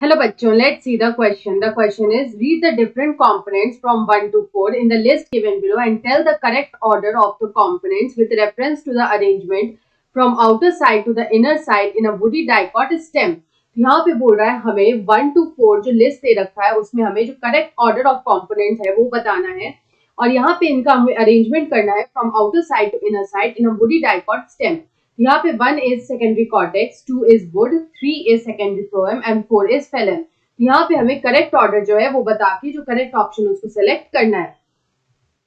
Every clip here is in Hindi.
Hello bachcho, let's see the question. The question is, read the different components from 1 to 4 in the list given below and tell the correct order of the components with reference to the arrangement from outer side to the inner side in a woody dicot stem. यहाँ पे बोल रहा है हमें 1 to 4 जो लिस्ट दे रखा है उसमें हमें जो करेक्ट ऑर्डर ऑफ कंपोनेंट्स है वो बताना है और यहाँ पे इनका हमें अरेंजमेंट करना है from outer side to inner side in a woody dicot stem. यहाँ पे 1 is secondary cortex, 2 is wood, 3 is secondary phloem and 4 is phellem. यहाँ पे हमें करेक्ट ऑर्डर जो है वो बता के जो करेक्ट ऑप्शन उसको सेलेक्ट करना है.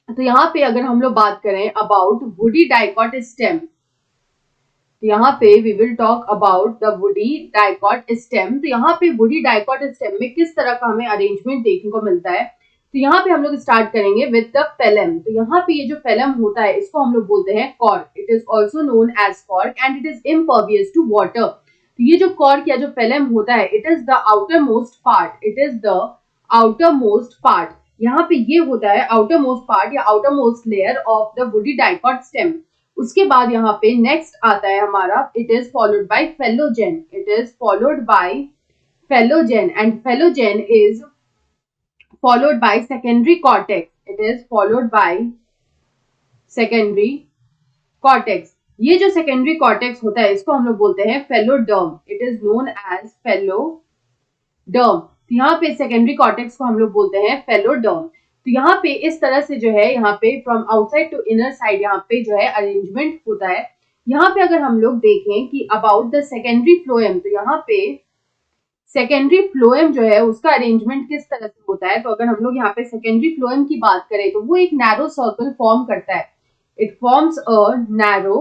तो यहाँ पे अगर हम लोग बात करें अबाउट वुडी डाइकॉट स्टेम, तो यहाँ पे we will talk about the woody dicot stem. तो यहाँ पे वुडी डाइकॉट स्टेम में किस तरह का हमें अरेंजमेंट देखने को मिलता है. तो यहाँ पे हम लोग स्टार्ट करेंगे विद द फेलम. तो यहाँ पे ये जो फेलम होता है इसको हम लोग बोलते हैं cork. It is also known as cork and it is impervious to water. तो ये जो कॉर्क या जो फेलम होता है it is the outermost part. It is the outermost part. यहाँ पे ये होता है आउटर मोस्ट पार्ट या outermost layer of the woody dicot stem. उसके बाद यहाँ पे नेक्स्ट आता है हमारा it is followed by phellogen. It is followed by phellogen and phellogen is followed by secondary cortex. It is followed by secondary cortex. ये जो secondary cortex होता है इसको हम लोग बोलते हैं phelloderm. It is known as phelloderm. तो यहाँ पे secondary cortex को हम लोग बोलते हैं फेलोडर्म. तो यहाँ पे इस तरह से जो है यहाँ पे from outside to inner side यहाँ पे जो है अरेंजमेंट होता है. यहाँ पे अगर हम लोग देखें कि अबाउट द सेकेंडरी फ्लोएम, तो यहाँ पे सेकेंडरी फ्लोएम जो है उसका अरेंजमेंट किस तरह से होता है. तो अगर हम लोग यहाँ पे सेकेंडरी फ्लोएम की बात करें तो वो एक नैरो सर्कल फॉर्म करता है. It forms a narrow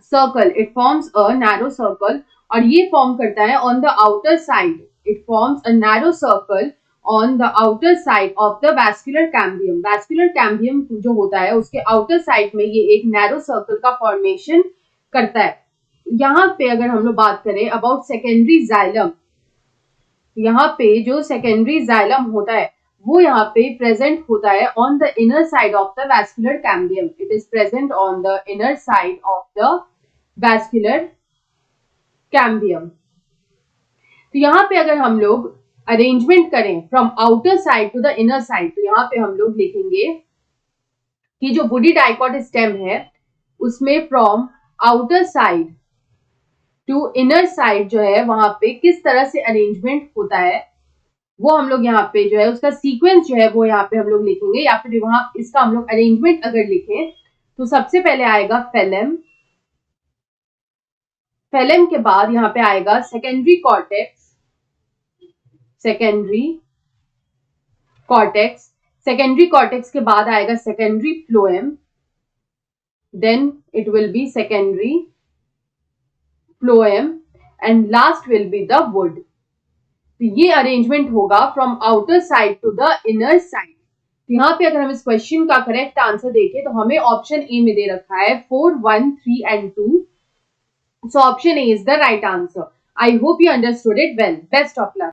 circle. It forms a narrow circle और ये फॉर्म करता है on the outer side. It forms a narrow circle on the outer side of the vascular cambium. Vascular cambium जो होता है उसके आउटर साइड में ये एक नैरो सर्कल का फॉर्मेशन करता है. यहाँ पे अगर हम लोग बात करें अबाउट सेकेंडरी जाइलम, यहाँ पे जो सेकेंडरी जाइलम होता है वो यहाँ पे प्रेजेंट होता है on the inner side of the vascular cambium. It is present on the inner side of the vascular cambium. तो यहाँ पे अगर हम लोग अरेंजमेंट करें from outer side to the inner side, तो यहाँ पे हम लोग लिखेंगे कि जो वुडी डाइकॉट स्टेम है उसमें from outer side to inner side जो है वहां पे किस तरह से अरेंजमेंट होता है वो हम लोग यहाँ पे जो है उसका सीक्वेंस जो है वो यहाँ पे हम लोग लिखेंगे. या फिर वहां इसका हम लोग अरेंजमेंट अगर लिखें तो सबसे पहले आएगा फेलम. फेलम के बाद यहाँ पे आएगा secondary cortex. Secondary cortex. Secondary cortex के बाद आएगा secondary phloem. Then it will be secondary phloem and last will be the wood. तो ये अरेंजमेंट होगा from outer side to the inner side. यहाँ पे अगर हम इस क्वेश्चन का करेक्ट आंसर देखें तो हमें ऑप्शन ए में दे रखा है 4, 1, 3 and 2. So option A is the right answer. I hope you understood it well. Best of luck.